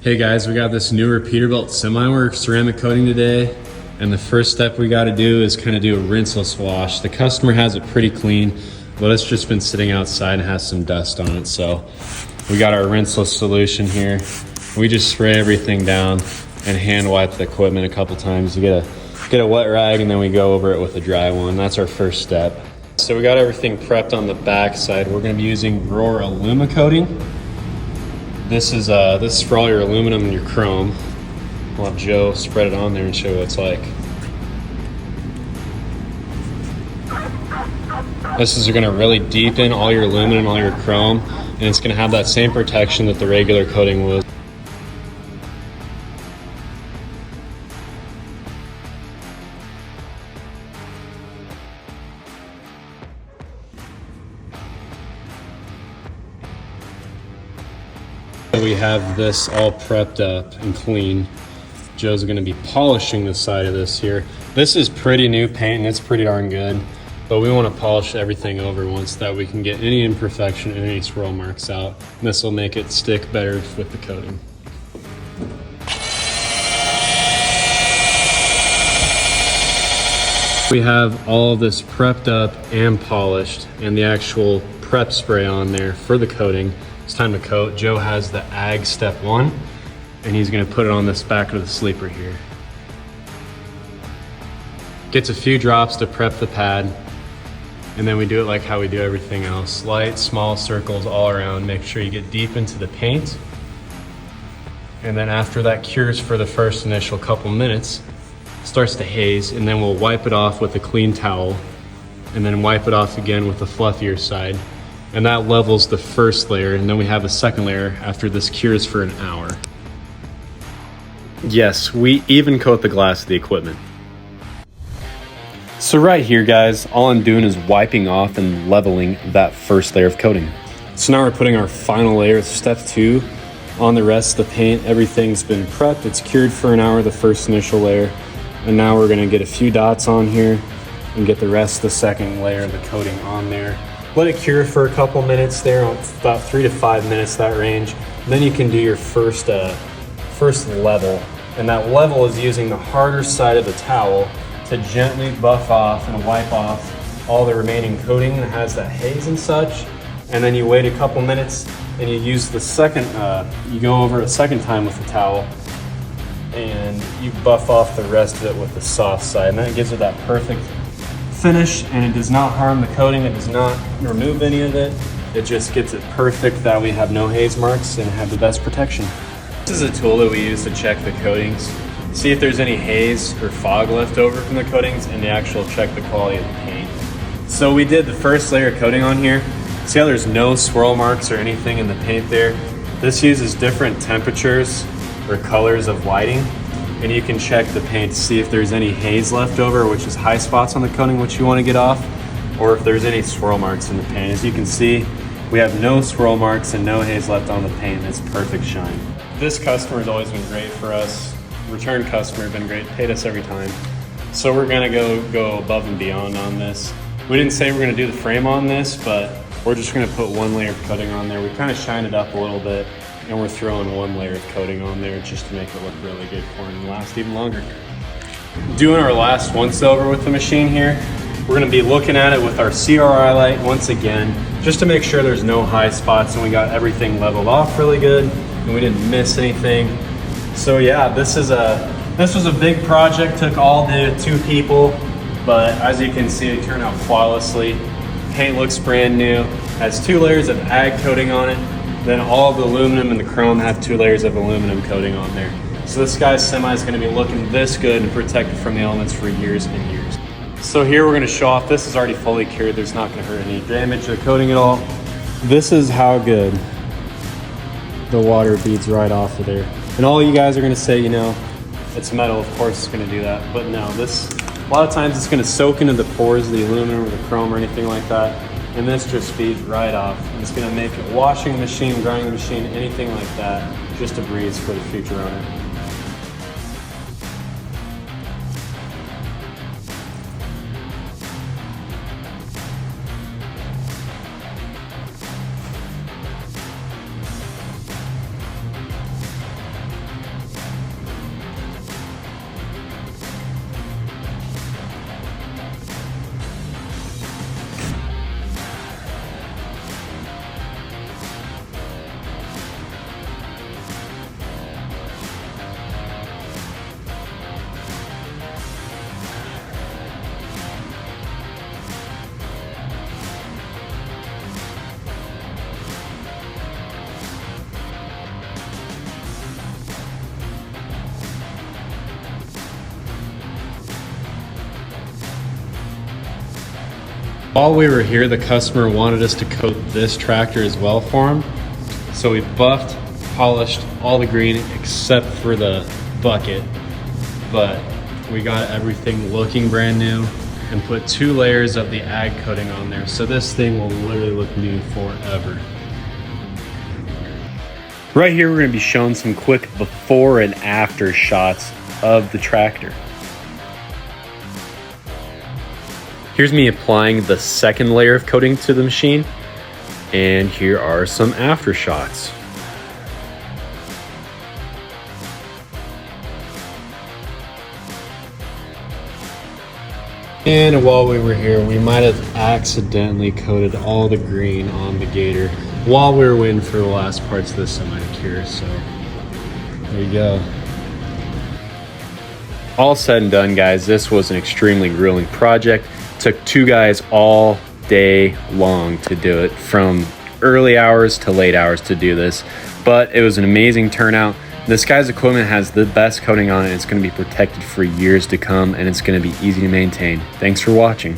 Hey guys, we got this newer Peterbilt semi-work ceramic coating today, and the first step we got to do is kind of do a rinseless wash. The customer has it pretty clean, but it's just been sitting outside and has some dust on it. So we got our rinseless solution here. We just spray everything down and hand wipe the equipment a couple times. You get a wet rag and then we go over it with a dry one. That's our first step. So we got everything prepped on the back side. We're going to be using Rohr Aluma coating. This is for all your aluminum and your chrome. We'll have Joe spread it on there and show you what it's like. This is going to really deepen all your aluminum, all your chrome, and it's going to have that same protection that the regular coating will. We have this all prepped up and clean. Joe's going to be polishing the side of this here. This is pretty new paint and it's pretty darn good, but we want to polish everything over once so that we can get any imperfection and any swirl marks out. And this will make it stick better with the coating. We have all this prepped up and polished and the actual prep spray on there for the coating. It's time to coat. Joe has the Ag Step 1, and he's gonna put it on this back of the sleeper here. Gets a few drops to prep the pad, and then we do it like how we do everything else. Light, small circles all around. Make sure you get deep into the paint. And then after that cures for the first initial couple minutes, starts to haze, and then we'll wipe it off with a clean towel, and then wipe it off again with the fluffier side. And that levels the first layer, and then we have a second layer after this cures for an hour. Yes, we even coat the glass of the equipment. So right here, guys, all I'm doing is wiping off and leveling that first layer of coating. So now we're putting our final layer, step 2, on the rest of the paint. Everything's been prepped, it's cured for an hour, the first initial layer. And now we're gonna get a few dots on here and get the rest of the second layer of the coating on there. Let it cure for a couple minutes there, about 3 to 5 minutes, that range. And then you can do your first level. And that level is using the harder side of the towel to gently buff off and wipe off all the remaining coating that has that haze and such. And then you wait a couple minutes and you use the second, you go over it a second time with the towel and you buff off the rest of it with the soft side. And that gives it that perfect finish, and it does not harm the coating, it does not remove any of it. It just gets it perfect that we have no haze marks and have the best protection. This is a tool that we use to check the coatings, see if there's any haze or fog left over from the coatings, and to actually check the quality of the paint. So we did the first layer of coating on here. See how there's no swirl marks or anything in the paint there? This uses different temperatures or colors of lighting, and you can check the paint to see if there's any haze left over, which is high spots on the coating which you want to get off, or if there's any swirl marks in the paint. As you can see, we have no swirl marks and no haze left on the paint. It's perfect shine. This customer has always been great for us. Return customer, been great, paid us every time. So we're gonna go above and beyond on this. We didn't say we're gonna do the frame on this, but we're just gonna put one layer of coating on there. We kind of shine it up a little bit, and we're throwing one layer of coating on there just to make it look really good for it and last even longer. Doing our last once over with the machine here, we're gonna be looking at it with our CRI light once again, just to make sure there's no high spots and we got everything leveled off really good and we didn't miss anything. So yeah, this was a big project, took all day, 2 people, but as you can see, it turned out flawlessly. Paint looks brand new, has 2 layers of Ag coating on it. Then all of the aluminum and the chrome have 2 layers of aluminum coating on there. So this guy's semi is going to be looking this good and protected from the elements for years and years. So here we're going to show off, this is already fully cured. There's not going to hurt any damage to the coating at all. This is how good the water beads right off of there. And all you guys are going to say, you know, it's metal, of course it's going to do that. But no, a lot of times it's going to soak into the pores of the aluminum or the chrome or anything like that. And this just feeds right off. And it's gonna make it washing the machine, drying the machine, anything like that, just a breeze for the future owner. While we were here, the customer wanted us to coat this tractor as well for him. So we buffed, polished all the green except for the bucket. But we got everything looking brand new and put 2 layers of the ag coating on there. So this thing will literally look new forever. Right here, we're gonna be showing some quick before and after shots of the tractor. Here's me applying the second layer of coating to the machine, and here are some after shots. And while we were here, we might have accidentally coated all the green on the Gator while we were waiting for the last parts of the semi to cure, so there you go. All said and done, guys, this was an extremely grueling project. Took 2 guys all day long to do it, from early hours to late hours to do this, but it was an amazing turnout. This guy's equipment has the best coating on it. It's going to be protected for years to come, and it's going to be easy to maintain. Thanks for watching.